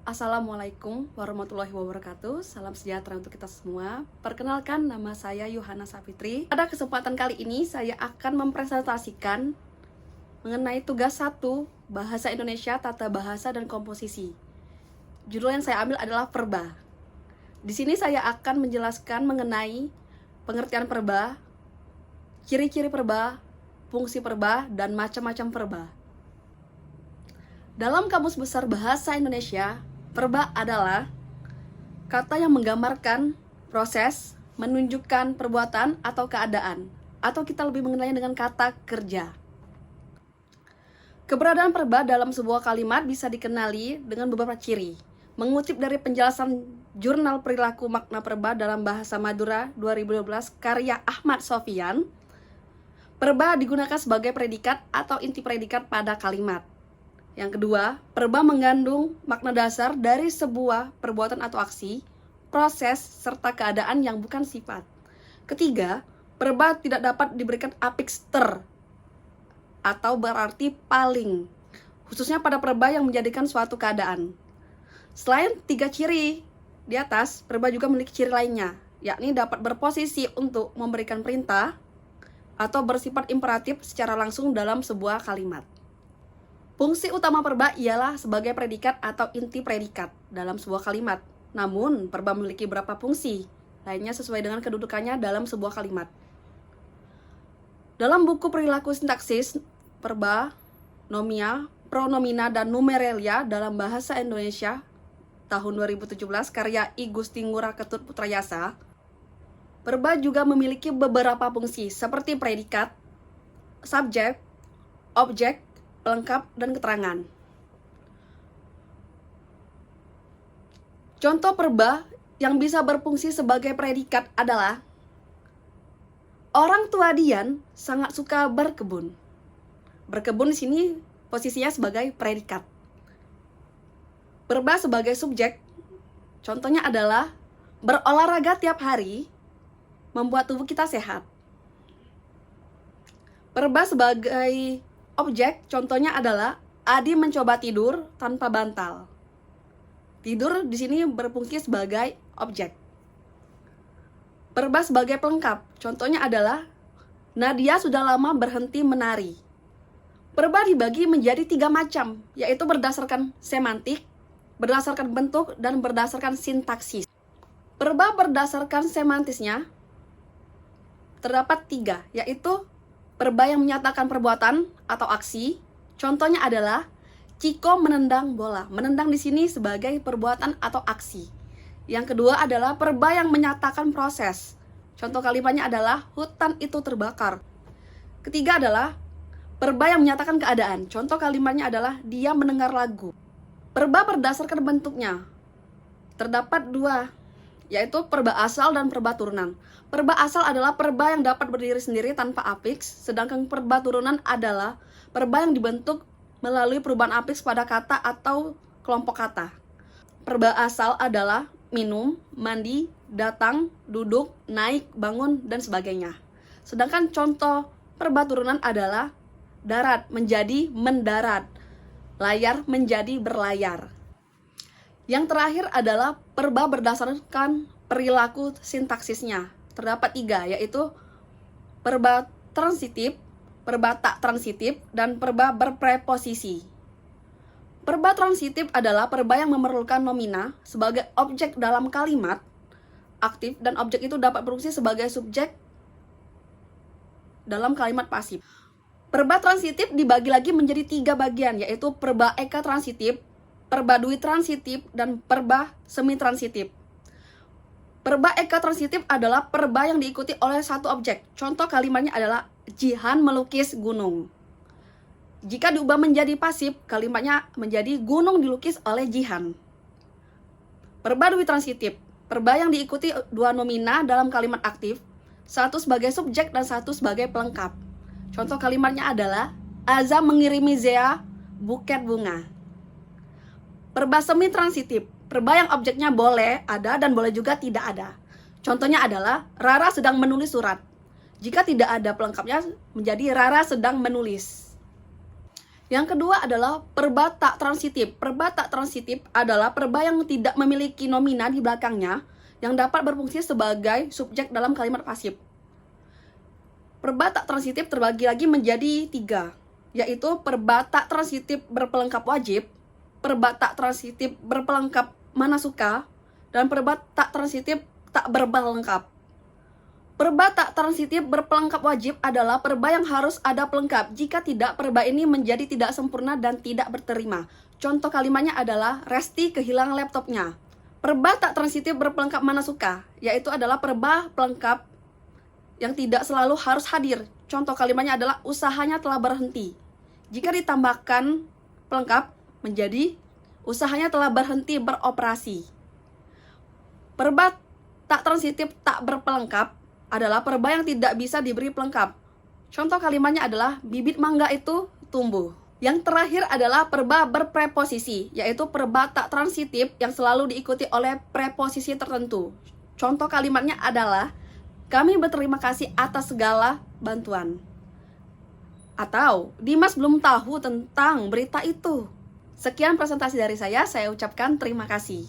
Assalamualaikum warahmatullahi wabarakatuh. Salam sejahtera untuk kita semua. Perkenalkan, nama saya Yohana Sapitri. Pada kesempatan kali ini saya akan mempresentasikan mengenai tugas 1 Bahasa Indonesia, Tata Bahasa dan Komposisi. Judul yang saya ambil adalah perba. Di sini saya akan menjelaskan mengenai pengertian perba, ciri-ciri perba, fungsi perba, dan macam-macam perba. Dalam Kamus Besar Bahasa Indonesia, perba adalah kata yang menggambarkan proses, menunjukkan perbuatan atau keadaan, atau kita lebih mengenalnya dengan kata kerja. Keberadaan perba dalam sebuah kalimat bisa dikenali dengan beberapa ciri. Mengutip dari penjelasan Jurnal Perilaku Makna Perba dalam Bahasa Madura 2012 karya Ahmad Sofyan, perba digunakan sebagai predikat atau inti predikat pada kalimat. Yang kedua, perba mengandung makna dasar dari sebuah perbuatan atau aksi, proses, serta keadaan yang bukan sifat. Ketiga, perba tidak dapat diberikan afiks ter atau berarti paling, khususnya pada perba yang menjadikan suatu keadaan. Selain 3 ciri di atas, perba juga memiliki ciri lainnya, yakni dapat berposisi untuk memberikan perintah atau bersifat imperatif secara langsung dalam sebuah kalimat. Fungsi utama perba ialah sebagai predikat atau inti predikat dalam sebuah kalimat. Namun, perba memiliki beberapa fungsi, lainnya sesuai dengan kedudukannya dalam sebuah kalimat. Dalam buku Perilaku Sintaksis, perba, nomia, pronomina, dan numeralia dalam Bahasa Indonesia tahun 2017 karya I Gusti Ngurah Ketut Putrayasa, perba juga memiliki beberapa fungsi seperti predikat, subjek, objek, pelengkap, dan keterangan. Contoh perba yang bisa berfungsi sebagai predikat adalah orang tua Dian sangat suka berkebun. Berkebun di sini posisinya sebagai predikat. Perba sebagai subjek, contohnya adalah berolahraga tiap hari membuat tubuh kita sehat. Perba sebagai objek, contohnya adalah Adi mencoba tidur tanpa bantal. Tidur di sini berfungsi sebagai objek. Perba sebagai pelengkap, contohnya adalah Nadia sudah lama berhenti menari. Perba dibagi menjadi 3 macam, yaitu berdasarkan semantik, berdasarkan bentuk, dan berdasarkan sintaksis. Perba berdasarkan semantisnya terdapat 3, yaitu perba yang menyatakan perbuatan atau aksi. Contohnya adalah Ciko menendang bola. Menendang di sini sebagai perbuatan atau aksi. Yang kedua adalah perba yang menyatakan proses. Contoh kalimatnya adalah hutan itu terbakar. Ketiga adalah perba yang menyatakan keadaan. Contoh kalimatnya adalah dia mendengar lagu. Perba berdasarkan bentuknya terdapat 2, yaitu perba asal dan perba turunan. Perba asal adalah perba yang dapat berdiri sendiri tanpa afiks, sedangkan perba turunan adalah perba yang dibentuk melalui perubahan afiks pada kata atau kelompok kata. Perba asal adalah minum, mandi, datang, duduk, naik, bangun, dan sebagainya. Sedangkan contoh perba turunan adalah darat menjadi mendarat, layar menjadi berlayar. Yang terakhir adalah perba berdasarkan perilaku sintaksisnya. Terdapat 3, yaitu perba transitif, perba tak transitif, dan perba berpreposisi. Perba transitif adalah perba yang memerlukan nomina sebagai objek dalam kalimat aktif, dan objek itu dapat berfungsi sebagai subjek dalam kalimat pasif. Perba transitif dibagi lagi menjadi 3 bagian, yaitu perba eka transitif, perba dwi transitif, dan perba semi transitif. Perba eka transitif adalah perba yang diikuti oleh satu objek. Contoh kalimatnya adalah Jihan melukis gunung. Jika diubah menjadi pasif, kalimatnya menjadi gunung dilukis oleh Jihan. Perba dwi transitif, perba yang diikuti 2 nomina dalam kalimat aktif, satu sebagai subjek dan satu sebagai pelengkap. Contoh kalimatnya adalah Azam mengirimi Zea buket bunga. Perba semi transitif, perba yang objeknya boleh ada dan boleh juga tidak ada. Contohnya adalah Rara sedang menulis surat. Jika tidak ada pelengkapnya menjadi Rara sedang menulis. Yang kedua adalah verba tak transitif. Verba tak transitif adalah verba yang tidak memiliki nomina di belakangnya yang dapat berfungsi sebagai subjek dalam kalimat pasif. Verba tak transitif terbagi lagi menjadi 3, yaitu verba tak transitif berpelengkap wajib, verba tak transitif berpelengkap mana suka, dan verba tak transitif tak berpelengkap. Verba tak transitif berpelengkap wajib adalah verba yang harus ada pelengkap. Jika tidak, verba ini menjadi tidak sempurna dan tidak berterima. Contoh kalimatnya adalah Resti kehilangan laptopnya. Verba tak transitif berpelengkap mana suka, yaitu adalah verba pelengkap yang tidak selalu harus hadir. Contoh kalimatnya adalah usahanya telah berhenti. Jika ditambahkan pelengkap menjadi usahanya telah berhenti beroperasi. Verba tak transitif tak berpelengkap adalah verba yang tidak bisa diberi pelengkap. Contoh kalimatnya adalah bibit mangga itu tumbuh. Yang terakhir adalah verba berpreposisi, yaitu verba tak transitif yang selalu diikuti oleh preposisi tertentu. Contoh kalimatnya adalah kami berterima kasih atas segala bantuan. Atau Dimas belum tahu tentang berita itu. Sekian presentasi dari saya ucapkan terima kasih.